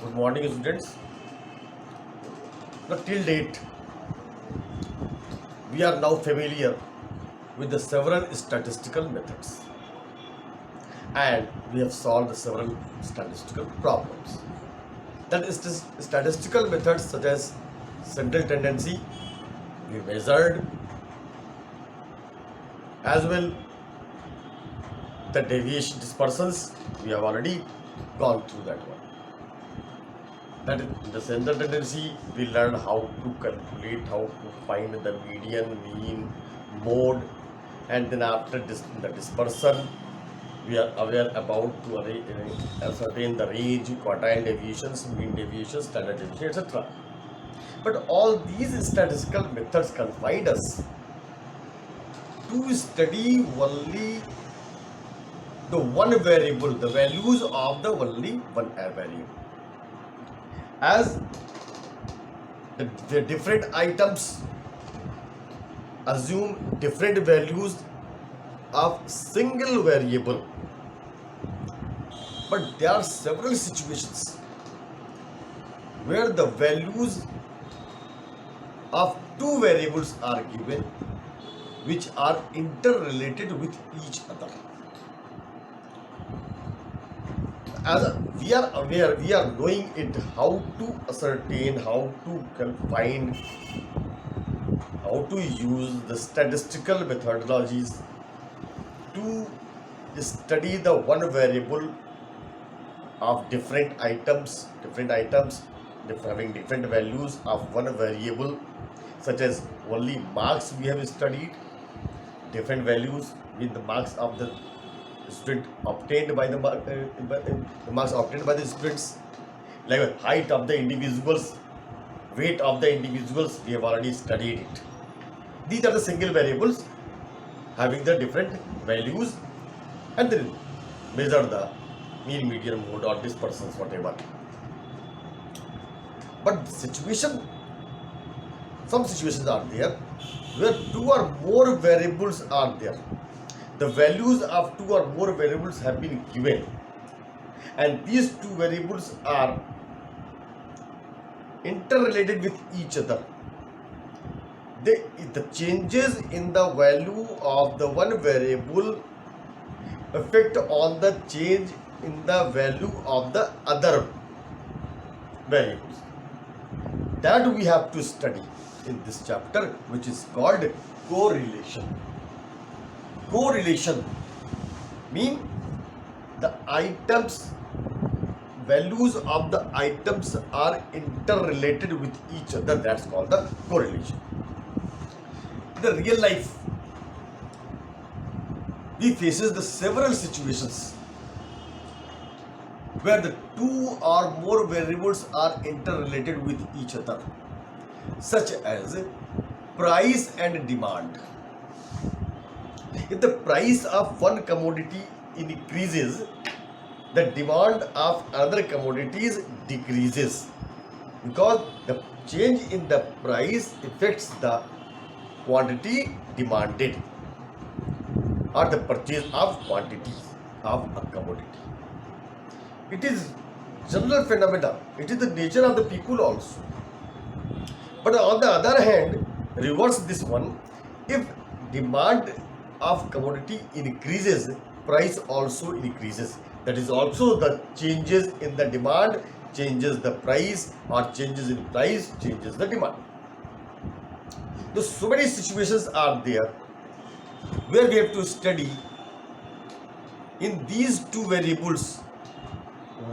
Good morning, students. Now, till date, we are now familiar with the several statistical methods and we have solved several statistical problems. That is, statistical methods such as central tendency, we measured, as well the deviation dispersals, we have already gone through that one. That in the central tendency, we learn how to calculate, how to find the median, mean, mode, and then after the dispersion, we are aware about to ascertain the range, quartile deviations, mean deviations, standard deviation, etc. But all these statistical methods confine us to study only the one variable, the values of the only one variable. As the different items assume different values of single variable, but there are several situations where the values of two variables are given which are interrelated with each other. As we are aware, we are knowing it how to ascertain, how to find, how to use the statistical methodologies to study the one variable of different items having different values of one variable, such as only marks we have studied, different values with the marks of the student obtained by the marks obtained by the students, like height of the individuals, weight of the individuals, we have already studied it. These are the single variables having the different values, and then measure the mean, median, mode, or dispersals, whatever. But some situations are there where two or more variables are there. The values of two or more variables have been given, and these two variables are interrelated with each other. The changes in the value of the one variable affect on the change in the value of the other variables. That we have to study in this chapter, which is called correlation. Correlation means the items, values of the items are interrelated with each other. That's called the correlation. In the real life, we faces the several situations where the two or more variables are interrelated with each other, such as price and demand. If the price of one commodity increases, the demand of other commodities decreases, because the change in the price affects the quantity demanded or the purchase of quantity of a commodity. It is general phenomena. It is the nature of the people also. But on the other hand, reverse this one. If demand of commodity increases, price also increases. That is also the changes in the demand changes the price, or changes in price changes the demand. So many situations are there where we have to study in these two variables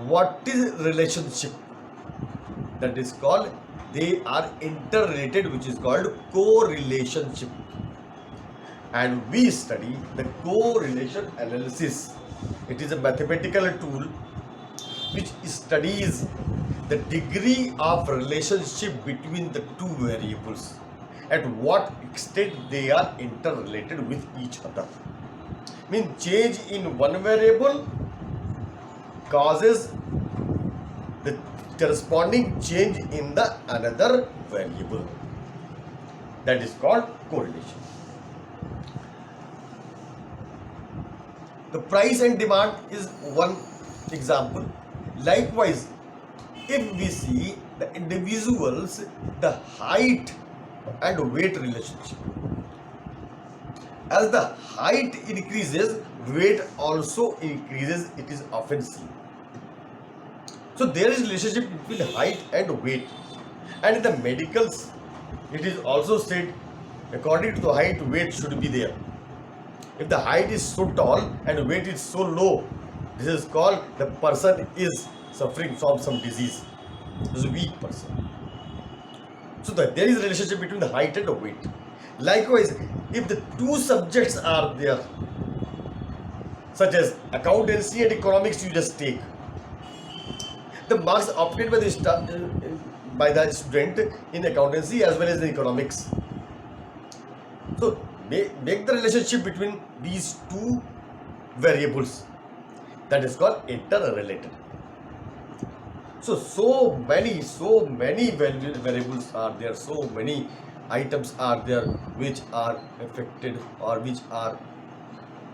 what is relationship, that is called, they are interrelated, which is called correlationship. And we study the correlation analysis. It is a mathematical tool which studies the degree of relationship between the two variables, at what extent they are interrelated with each other. Change in one variable causes the corresponding change in the another variable. That is called correlation. The price and demand is one example. Likewise, if we see the individuals, the height and weight relationship, as the height increases, weight also increases, it is often seen. So there is relationship between height and weight, and in the medicals it is also said according to the height, weight should be there. If the height is so tall and weight is so low, this is called the person is suffering from some disease, is a weak person. So there is a relationship between the height and the weight. Likewise, if the two subjects are there, such as accountancy and economics, you just take the marks obtained by the student in accountancy as well as in economics. So make the relationship between these two variables, that is called interrelated. So many variables are there, so many items are there which are affected or which are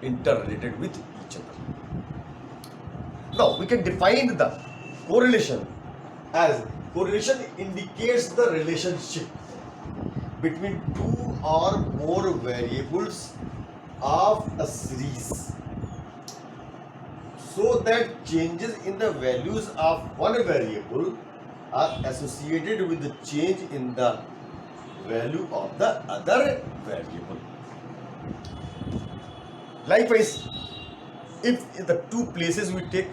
interrelated with each other. Now we can define the correlation as correlation indicates the relationship between two or more variables of a series, so that changes in the values of one variable are associated with the change in the value of the other variable. Likewise, if in the two places we take,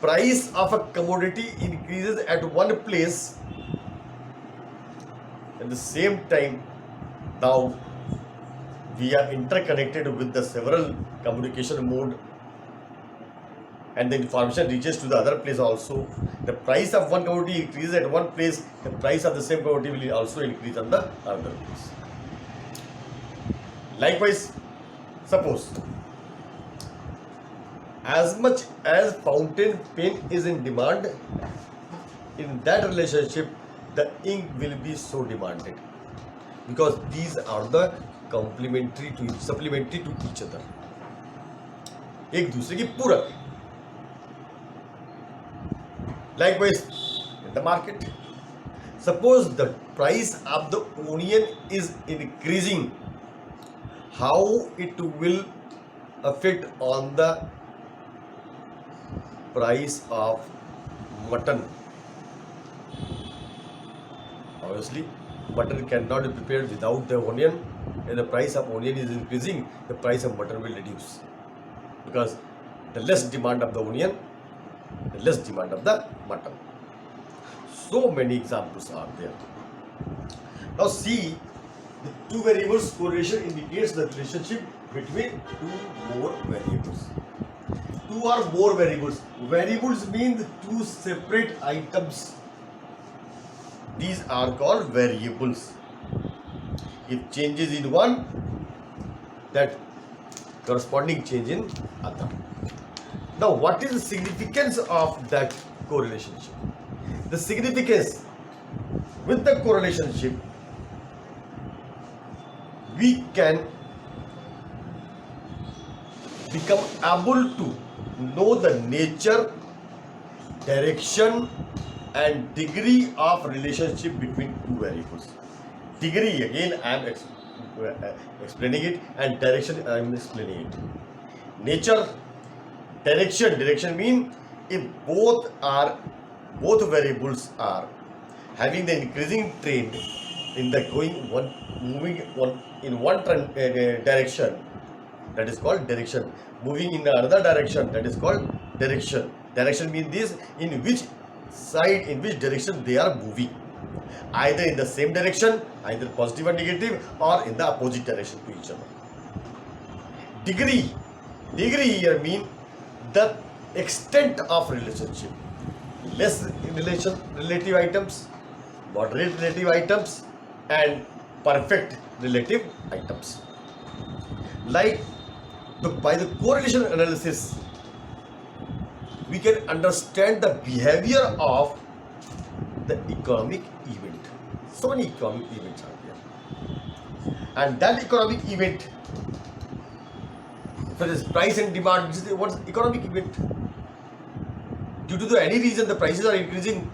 price of a commodity increases at one place, at the same time now we are interconnected with the several communication mode, and the information reaches to the other place also. The price of one commodity increases at one place, the price of the same commodity will also increase on the other place. Likewise, suppose as much as fountain pen is in demand, in that relationship the ink will be so demanded, because these are the complementary to supplementary to each other, एक दूसरे की पूरक. Likewise, in the market, suppose the price of the onion is increasing, how it will affect on the price of mutton? Obviously, mutton cannot be prepared without the onion, and the price of onion is increasing, the price of mutton will reduce, because the less demand of the onion, the less demand of the mutton. So many examples are there. Now see, the two variables correlation indicates the relationship between two more variables. Two or more variables. Variables mean the two separate items. These are called variables. If changes in one, that corresponding change in other. Now, what is the significance of that correlation? The significance with the correlationship, we can become able to know the nature, direction and degree of relationship between two variables. Degree, again I am explaining it, and direction I am explaining it. Nature, direction mean if both variables are having the increasing trend in the moving in one direction, that is called direction. Moving in another direction, that is called direction. Direction means this, in which direction they are moving, either in the same direction, either positive or negative, or in the opposite direction to each other. Degree here mean the extent of relationship. Less relative items, moderate relative items, and perfect relative items. Like by the correlation analysis, we can understand the behavior of the economic event. So many economic events are there, and that economic event, such as price and demand, what's economic event? due to the any reason the prices are increasing,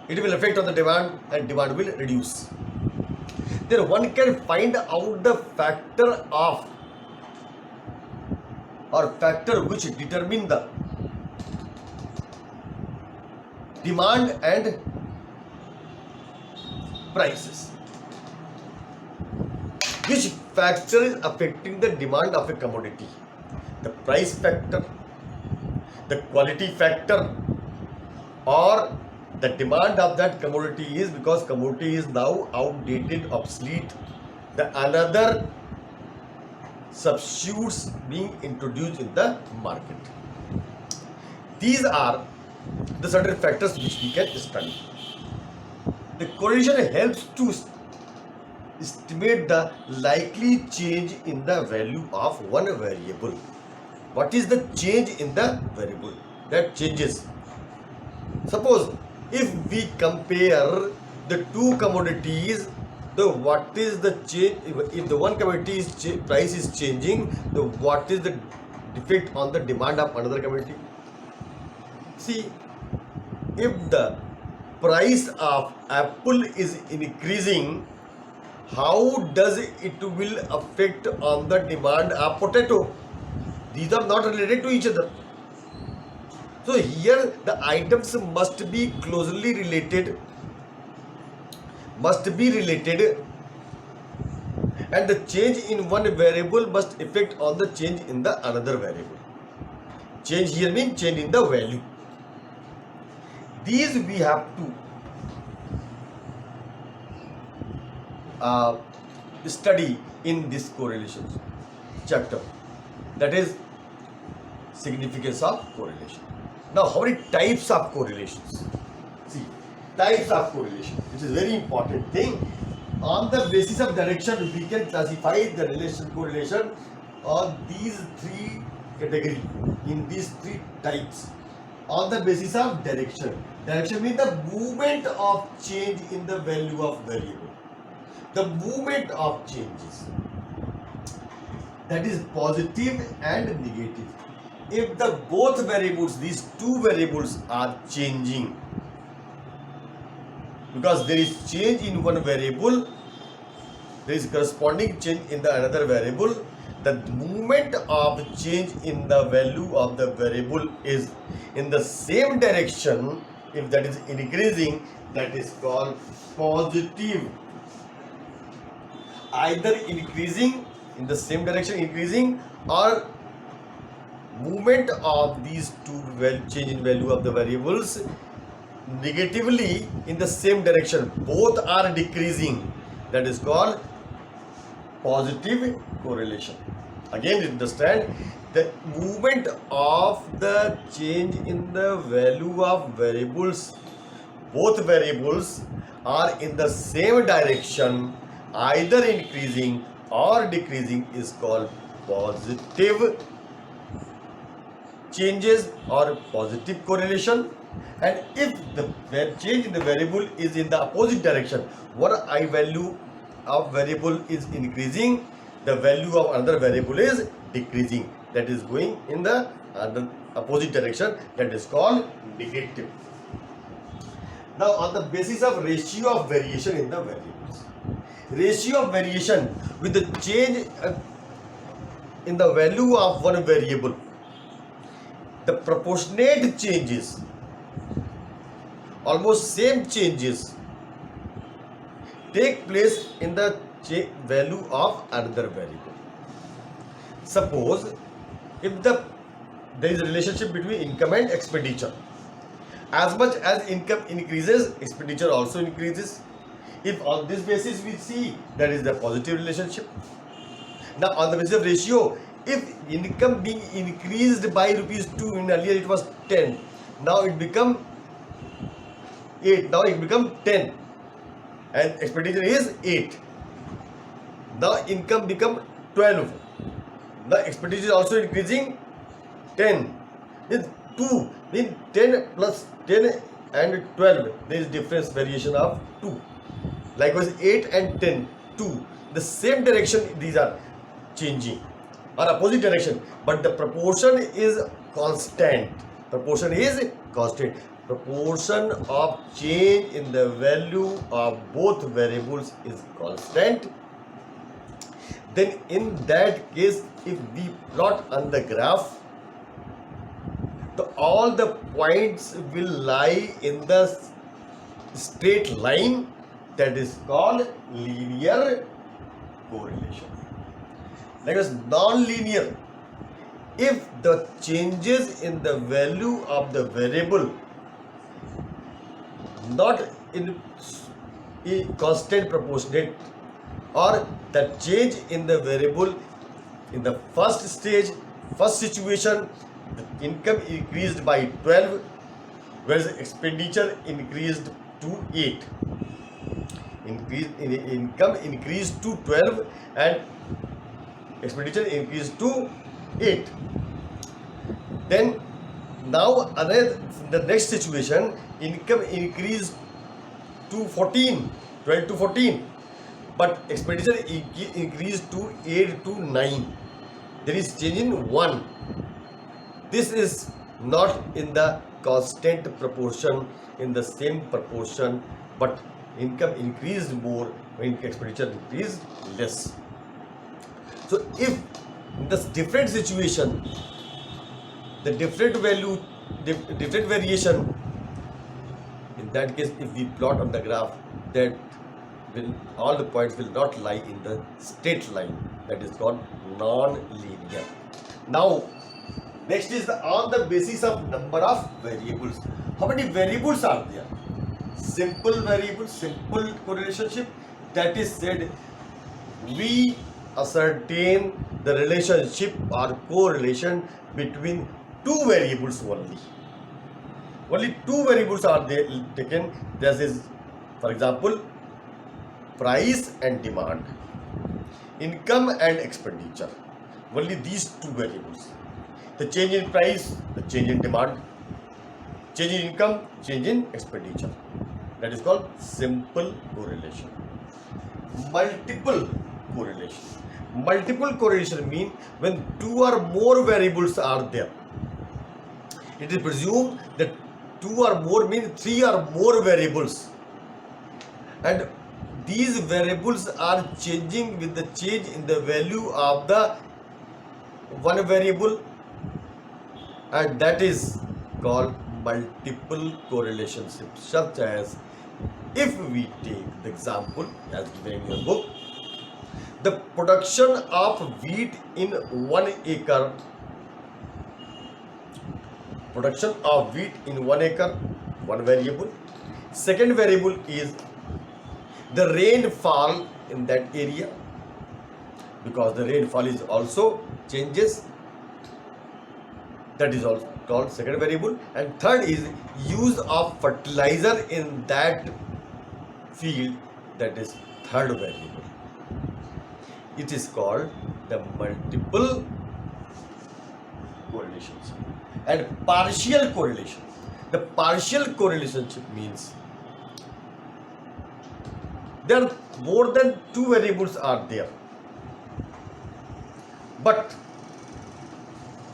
it will affect on the demand and demand will reduce. Then one can find out the factor of or factor which determine the demand and prices. Which factor is affecting the demand of a commodity? The price factor, the quality factor, or the demand of that commodity is because commodity is now outdated, obsolete. The another substitutes being introduced in the market. These are the certain factors which we can study. The correlation helps to estimate the likely change in the value of one variable. What is the change in the variable that changes? Suppose if we compare the two commodities, the what is the change? If the one commodity price is changing, the what is the effect on the demand of another commodity? See, if the price of apple is increasing, how does it will affect on the demand of potato? These are not related to each other. So here the items must be closely related, and the change in one variable must affect on the change in the another variable. Change here means change in the value. These we have to study in this correlation chapter, that is significance of correlation. Now, how many types of correlations? See, types of correlation, which is very important thing. On the basis of direction, we can classify the correlation on these three categories, in these three types. On the basis of direction. Direction means the movement of change in the value of variable. The movement of changes, that is positive and negative. If the both variables, these two variables are changing, because there is change in one variable, there is corresponding change in the another variable, the movement of change in the value of the variable is in the same direction. If that is increasing, that is called positive. Either increasing in the same direction, increasing, or movement of these two change in value of the variables negatively in the same direction, both are decreasing, that is called positive correlation. Again, understand, the movement of the change in the value of variables, both variables are in the same direction, either increasing or decreasing, is called positive changes or positive correlation. And if the change in the variable is in the opposite direction, one I value of variable is increasing, the value of another variable is decreasing, that is going in the opposite direction, that is called negative. Now, on the basis of ratio of variation in the variables, ratio of variation with the change in the value of one variable, the proportionate changes, almost same changes, take place in the value of another variable. Suppose if there is a relationship between income and expenditure, as much as income increases, expenditure also increases. If on this basis we see, that is the positive relationship. Now, on the basis of ratio, if income being increased by rupees 2, in earlier it was 10, now it become 8, now it become 10, and expenditure is 8. Now income become 12. The expenditure is also increasing 10. With 2, with 10 plus 10 and 12, there is difference, variation of 2. Likewise 8 and 10, 2. The same direction these are changing, or opposite direction, but the proportion is constant. Proportion is constant. Proportion of change in the value of both variables is constant. Then in that case, if we plot on the graph, all the points will lie in the straight line, that is called linear correlation. Likewise, non-linear, if the changes in the value of the variable not in constant proportionate, or the change in the variable in the first stage, first situation, the income increased by 12, whereas expenditure increased to 8. Income increased to 12 and expenditure increased to 8. Then now the next situation, income increased to 14, 12 to 14, but expenditure increased to 8 to 9. There is change in 1. This is not in the constant proportion, in the same proportion, but income increased more when expenditure increased less. So if in this different situation, the different value, different variation, in that case, if we plot on the graph, that all the points will not lie in the straight line, that is called non-linear. Now next is on the basis of number of variables. How many variables are there? Simple variable, simple correlationship, that is said we ascertain the relationship or correlation between two variables only. Only two variables are there taken. This is, for example, price and demand, income and expenditure. Only these two variables. The change in price, the change in demand, change in income, change in expenditure. That is called simple correlation. Multiple correlation. Multiple correlation means when two or more variables are there. It is presumed that two or more means three or more variables, and these variables are changing with the change in the value of the one variable, and that is called multiple correlation, such as if we take the example as given in your book, the production of wheat in 1 acre, production of wheat in 1 acre, one variable. Second variable is the rainfall in that area, because the rainfall is also changes, that is also called second variable. And third is use of fertilizer in that field, that is third variable. It is called the multiple correlations. And partial correlation. The partial correlation means there are more than two variables are there, but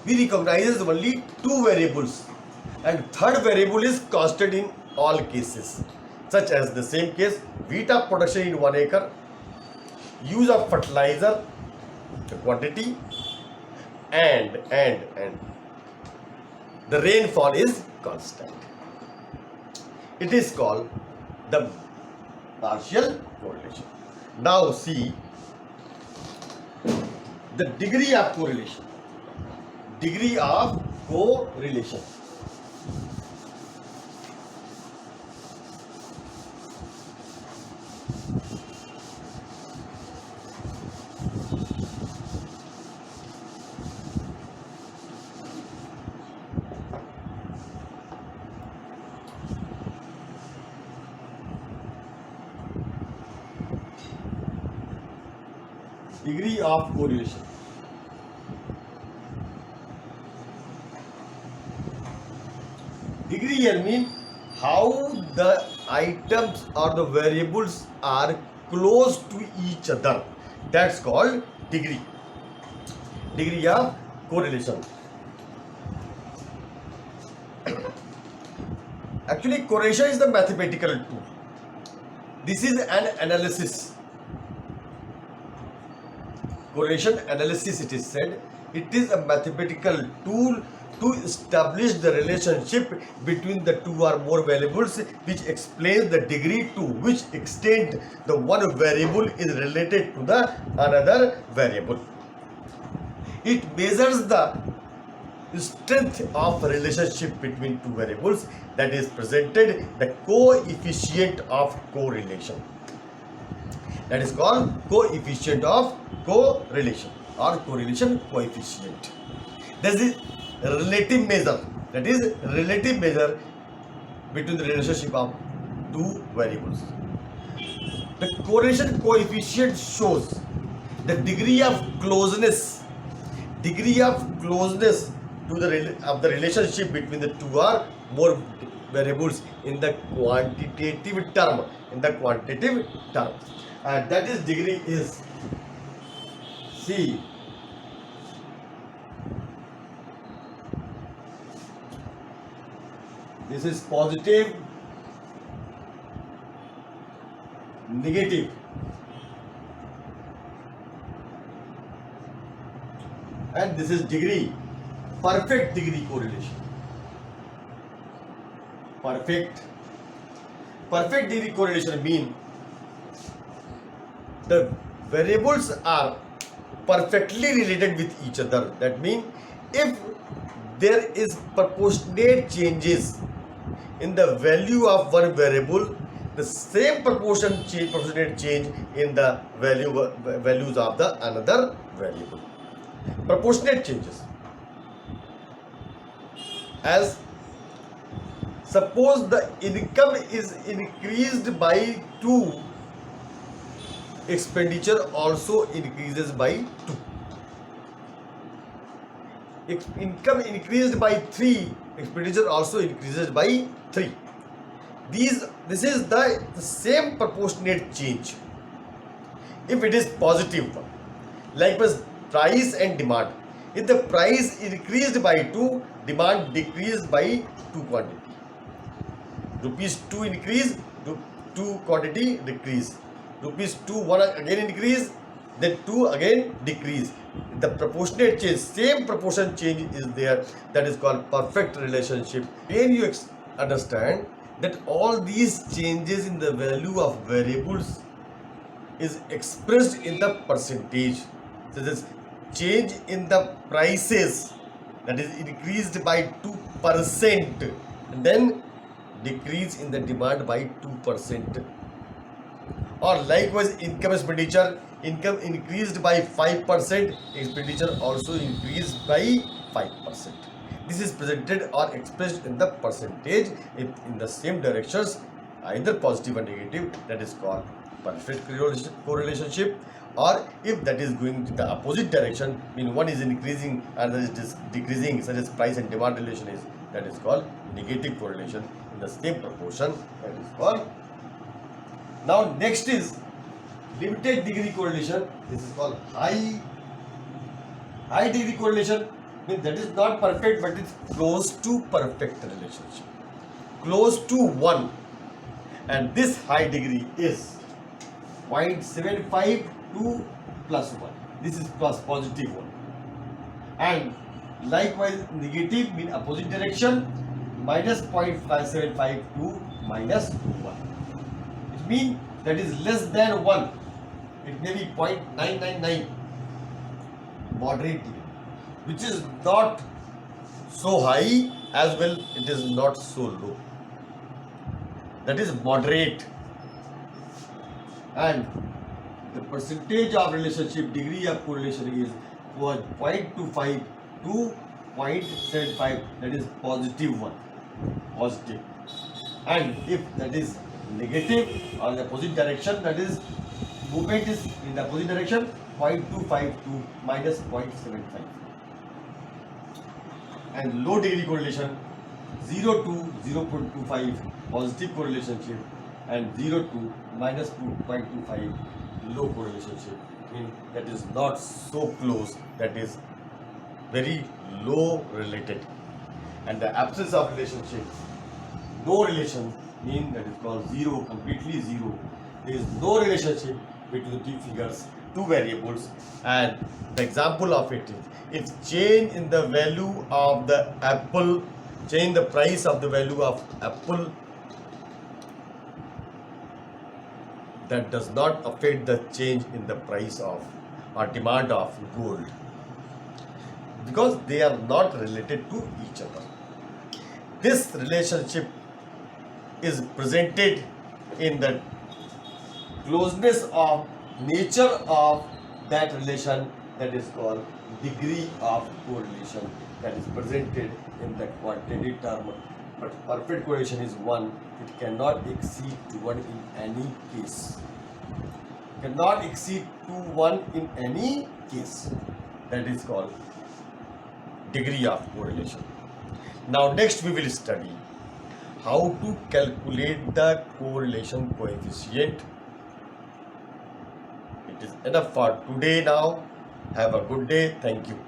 we recognize only two variables, and third variable is constant in all cases, such as the same case, wheat of production in 1 acre, use of fertilizer, the quantity, and the rainfall is constant. It is called the partial correlation. Now see the degree of correlation. Degree of correlation. Degree of correlation. Degree here means how the items or the variables are close to each other. That's called degree. Degree of correlation. Actually, correlation is the mathematical tool. This is an analysis. Correlation analysis, it is said, it is a mathematical tool to establish the relationship between the two or more variables, which explains the degree to which extent the one variable is related to the another variable. It measures the strength of relationship between two variables, that is presented the coefficient of correlation. That is called coefficient of correlation or correlation coefficient. There is a relative measure, that is relative measure between the relationship of two variables. The correlation coefficient shows the degree of closeness to the relationship between the two or more variables in the quantitative term. And that is degree is C. This is positive, negative, and this is degree, perfect degree correlation. Perfect degree correlation means the variables are perfectly related with each other. That means if there is proportionate changes in the value of one variable, the same proportionate change in the values of the another variable. Proportionate changes. As suppose the income is increased by 2, expenditure also increases by 2. If income increased by 3, expenditure also increases by 3. This is the same proportionate change. If it is positive, likewise price and demand. If the price increased by 2, demand decreased by 2 quantity. Rupees 2 increase, 2 quantity decrease. Rupees 2 1 again increase, then 2 again decrease. The proportionate change, same proportion change is there. That is called perfect relationship. When you understand that all these changes in the value of variables is expressed in the percentage. So this change in the prices, that is increased by 2%, and then decrease in the demand by 2%. Or likewise income increased by 5%, expenditure also increased by 5%. This is presented or expressed in the percentage in the same directions, either positive or negative. That is called perfect correlationship. Or if that is going to the opposite direction, mean one is increasing and other is decreasing, such as price and demand relation is, that is called negative correlation in the same proportion. That is called. Now next is limited degree correlation. This is called high degree correlation. Means that is not perfect, but it's close to perfect relationship, close to 1. And this high degree is 0.75 to plus 1. This is plus positive 1. And likewise negative mean opposite direction, minus 0.575 to minus 1. It means that is less than 1. It may be 0.999, moderate, which is not so high as well, it is not so low. That is moderate. And the percentage of relationship, degree of correlation was 0.25 to 0.75, that is positive 1. Positive. And if that is negative or the opposite direction, that is movement is in the opposite direction, 0.25 to minus 0.75. And low degree correlation, 0 to 0.25 positive correlationship, and 0 to minus 2.25 low correlationship. Mean that is not so close, that is very low related. And the absence of relationship no relation, mean that is called zero, completely zero. There is no relationship between two figures, two variables, and the example of it is if change in the value of the apple, change the price of the value of apple, that does not affect the change in the price of or demand of gold, because they are not related to each other. This relationship is presented in the closeness of nature of that relation, that is called degree of correlation, that is presented in the quantity term. But perfect correlation is 1, it cannot exceed to 1 in any case. Cannot exceed to 1 in any case. That is called degree of correlation. Now next we will study how to calculate the correlation coefficient. It is enough for today now. Have a good day. Thank you.